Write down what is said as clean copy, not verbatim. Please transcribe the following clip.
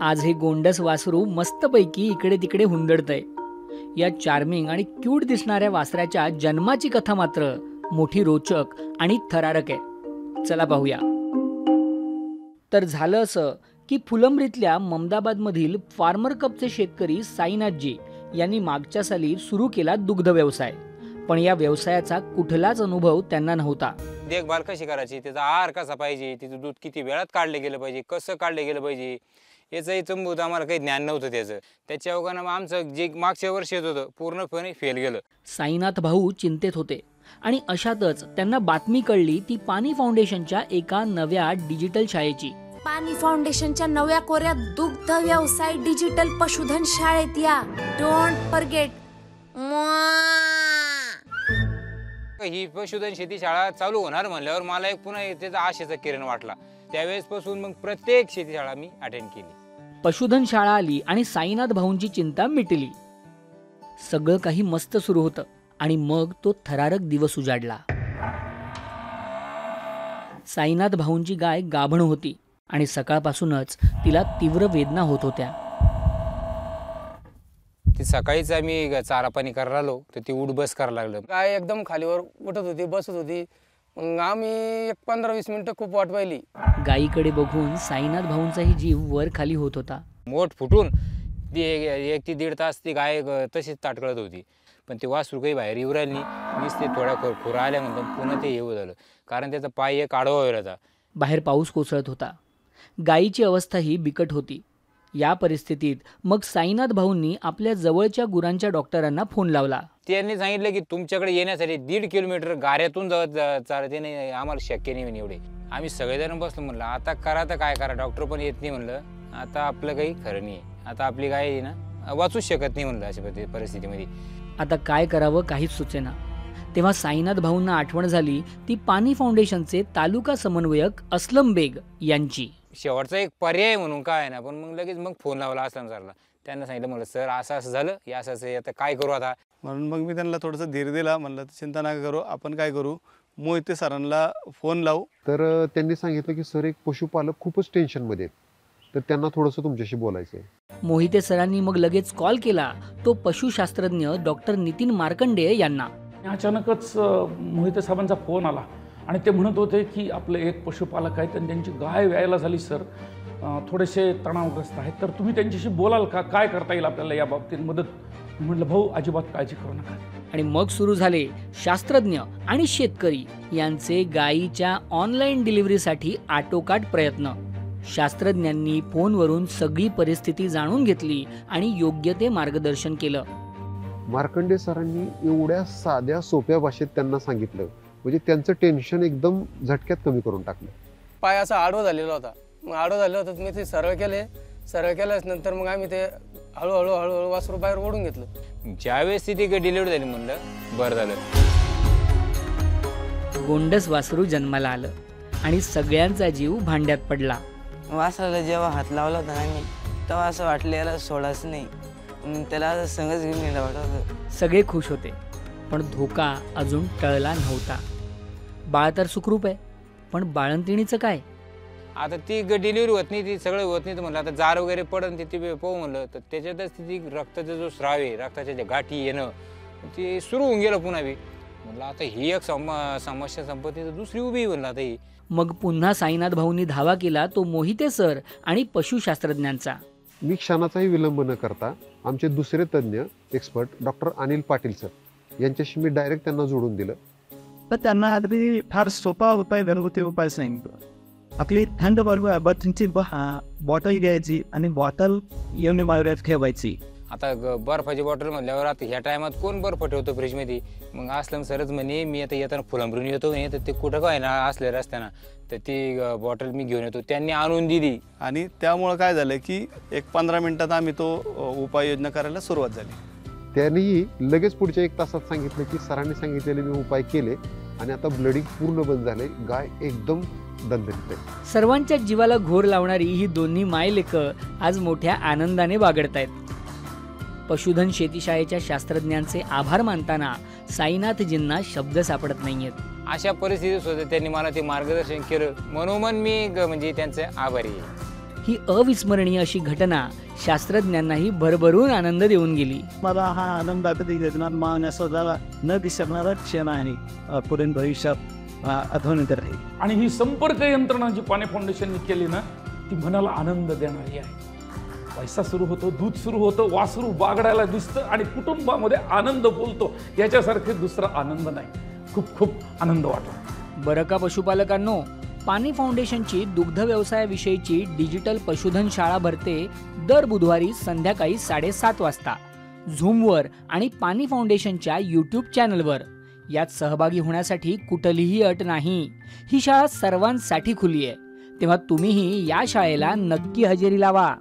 आज हे गोंडस वासरू मस्तपैकी इकडे तिकडे हुंदडतंय। या चार्मिंग आणि क्यूट दिसणाऱ्या वासराच्या जन्माची कथा मात्र मोठी रोचक आणि थरारक आहे। चला पाहूया। तर झालं असं की फुलंब्रीतल्या ममदाबादमधील फार्मर कपचे शेतकरी साईनाथजी यांनी मागच्या साली सुरू केला दुग्ध व्यवसाय। पण या व्यवसायाचा कुठलाच अनुभव त्यांना नव्हता। देखभाल कशी करायची, त्याचा आहार कसा पाहिजे, तिचं दूध किती वेळात काढले गेलं पाहिजे, कसं काढले गेलं पाहिजे, याचंही चंबूत आम्हाला काही ज्ञान नव्हतं त्याचं। त्याच्या अवघानं आमचं जे मागच्या वर्षी येत होतं पूर्णपणे फेल गेलं। साईनाथ भाऊ चिंतेत होते आणि अशातच त्यांना बातमी कळली ती पाणी फाउंडेशनच्या एका नव्या डिजिटल शाळेची। पाणी फाउंडेशनच्या नव्या कोऱ्या दुग्ध व्यवसाय डिजिटल पशुधन शाळेत या। Don't forget. ही पशुधन शेती शाळा चालू होणार म्हणल्यावर मला एक पुन्हा त्याचा आशेचा किरण वाटला। त्यावेळेस पासून मग प्रत्येक शेती शाळा मी अटेंड केली। पशुधन शाळा आली आणि साईनाथ भाऊंची चिंता मिटली। सगळं काही मस्त सुरू होतं आणि मग तो थरारक दिवस उजाडला। साईनाथ भाऊंची गाय गाभण होती आणि सकाळपासूनच तिला तीव्र वेदना होत होत्या। ती सकाळीच आम्ही चारा पाणी करायला आलो तर ती उठ बस करायला लागलं। गाय एकदम खालीवर उठत होती, बसत होती। मग आम्ही एक 15-20 मिनिटं खूप वाट पाहिली। गायीकडे बघून साईनाथ भाऊंचाही जीव वर खाली होत होता। मोठ फुटून ती 1 ते 1.5 तास ती गाय तशीच ताटकळत होती। पण ते वासरू काही बाहेर येऊ राहिली नाही। मीच ते थोड्या खुरा आल्यानंतर पुन्हा ते येऊ झालं, कारण त्याचा पाय एक आडवा व्हायला होता। बाहेर पाऊस कोसळत होता। गायीची अवस्थाही बिकट होती। या परिस्थितीत मग साईनाथ भाऊंनी आपल्या जवळच्या गुरांच्या डॉक्टरांना फोन लावला। त्यांनी सांगितलं की तुमच्याकडे येण्यासाठी 1.5 किलोमीटर गाऱ्यातून चालत नाही, आम्हाला शक्य नाही एवढे। आम्ही सगळेजण बसलो, म्हणलं आता करा तर काय करा, डॉक्टर पण येत नाही म्हणलं, आता आपलं काही खरं नाही, आता आपली गाय आहे ना वाचूच शकत नाही म्हणलं अशा परिस्थितीमध्ये। आता काय करावं काहीच सुचेना। तेव्हा साईनाथ भाऊंना आठवण झाली ती पाणी फाउंडेशनचे तालुका समन्वयक असलम बेग यांची। शेवटचा एक पर्याय म्हणून काय ना, पण मग लगेच मग फोन लावला असलम सरला। त्यांना सांगितलं, म्हणलं सर असं असं झालं, हे असं असं आता काय करू आता। म्हणून मग मी त्यांना थोडंसं धीर दिला, म्हणलं चिंता नका करू, आपण काय करू, मोहिते सरांना फोन लावू। तर त्यांनी सांगितलं की सर एक पशुपालक खूपच टेन्शनमध्ये आहेत, तर त्यांना थोडंसं तुमच्याशी बोलायचं आहे। मोहिते सरांनी मग लगेच कॉल केला तो पशुशास्त्रज्ञ डॉक्टर नितीन मार्कंडे यांना। अचानकच मोहिते साहेबांचा फोन आला आणि ते म्हणत होते की आपलं एक पशुपालक आहेत आणि त्यांची गाय व्यायला झाली सर, थोडेसे तणावग्रस्त आहेत, तर तुम्ही त्यांच्याशी बोलाल का, काय करता येईल आपल्याला या बाबतीत मदत। म्हटलं भाऊ अजिबात काळजी करू नका। आणि मग सुरू झाले शास्त्रज्ञ आणि शेतकरी यांचे गायीच्या ऑनलाईन डिलिव्हरीसाठी आटोकाट प्रयत्न। शास्त्रज्ञांनी फोनवरून सगळी परिस्थिती जाणून घेतली आणि योग्य ते मार्गदर्शन केलं। मार्कंडे सरांनी एवढ्या साध्या सोप्या भाषेत त्यांना सांगितलं, म्हणजे त्यांचं टेन्शन एकदम झटक्यात कमी करून टाकलं। पाय असा आडवा झालेला होता, मग आडवा झालेला होता मी ते सरळ केले, सरळ केल्यास नंतर मग आम्ही ते हळूहळू हळूहळू वासरू बाहेर ओढून घेतलं। ज्यावेळेस ती डिलिव्हरी झाली म्हणलं बरं झालं। गोंडस वासरू जन्माला आलं आणि सगळ्यांचा जीव भांड्यात पडला। वासराला जेव्हा हात लावला होता ना मी, तेव्हा असं वाटलं याला सोडाच नाही, त्याला संगच घेऊन गेला वाटत। सगळे खुश होते, पण धोका अजून टळला नव्हता। बाळ तर सुखरूप आहे, पण बाळंतिणीचं काय। आता ती डिलिव्हरी होत नाही, ती सगळं होत नाही, तर म्हणलं आता जार वगैरे पडन ते पाहू म्हणलं, तर त्याच्यातच ती रक्ताचा जो स्राव आहे, रक्ताच्या ज्या गाठी येणं ते सुरू होऊन गेलं पुन्हा बी। म्हणलं आता ही एक समस्या संपत्ती तर दुसरी उभी म्हणलं आता ही। मग पुन्हा साईनाथ भाऊंनी धावा केला तो मोहिते सर आणि पशुशास्त्रज्ञांचा। मी क्षणाचाही विलंब न करता आमचे दुसरे तज्ज्ञ expert doctor Anil Patil sir यांच्याशी मी डायरेक्ट त्यांना जोडून दिलं। पण त्यांना अगदी फार सोपा उपाय, घरगुती उपाय सांगितलं। आपली थंड बर्फची बॉटल घ्यायची आणि बॉटल येऊन बाहेर ठेवायची। आता बर्फाची बॉटल म्हणल्यावर आता ह्या टायमात कोण बर्फ ठेवतो फ्रीजमध्ये। मग असलम सरच म्हणे मी आता येताना फुलंब्रून येतो म्हणे, तर ते कुठं काय ना असले रस्त्यानं, तर ती बॉटल मी घेऊन येतो, त्यांनी आणून दिली। आणि त्यामुळं काय झालं की एक 15 मिनिटात आम्ही तो उपाययोजना करायला सुरुवात झाली। त्यांनीही लगेच पुढच्या 1 तासात सांगितलं की सरांनी सांगितलेले मी उपाय केले आणि आता ब्लडिंग पूर्ण बंद झाले, गाय एकदम दणदणीत आहे। सर्वांच्या जीवाला घोर लावणारी ही दोन्ही मायलेकं आज मोठ्या आनंदाने बागडतायत। पशुधन शेतीशाळेच्या शास्त्रज्ञांचे आभार मानताना साईनाथजींना शब्द सापडत नाहीयेत। अशा परिस्थितीत सुद्धा त्यांनी मला ते मार्गदर्शन केलं, मनोमन मी म्हणजे त्यांचे आभारी आहे। ही अविस्मरणीय अशी घटना शास्त्रज्ञांनाही भरभरून आनंद देऊन गेली. मला हा आनंद कधी देणार मानसाला न दिसणारा क्षण आहे पुढील भविष्यात आठवणीत राहील. आणि ही संपर्क यंत्रणा जी पाणी फाउंडेशनने केली ना ती मनाला आनंद देणारी आहे. पैसा सुरू होतो, दूध सुरू होतं, वासरू बागडायला दिसतं आणि कुटुंबामध्ये आनंद बोलतो. याच्यासारखे दुसरा आनंद नाही. खूप खूप आनंद वाटतो. बरं का पशुपालकांनो, पाणी फाउंडेशनची दुग्ध व्यवसायाविषयीची डिजिटल पशुधन शाळा भरते दर बुधवारी संध्याकाळी 7:30 वाजता झूमवर आणि पाणी फाउंडेशनच्या यूट्यूब चॅनलवर. यात सहभागी होण्यासाठी कुठलीही अट नाही. ही शाळा सर्वांसाठी खुली आहे. तेव्हा तुम्हीही या शाळेला नक्की हजेरी लावा.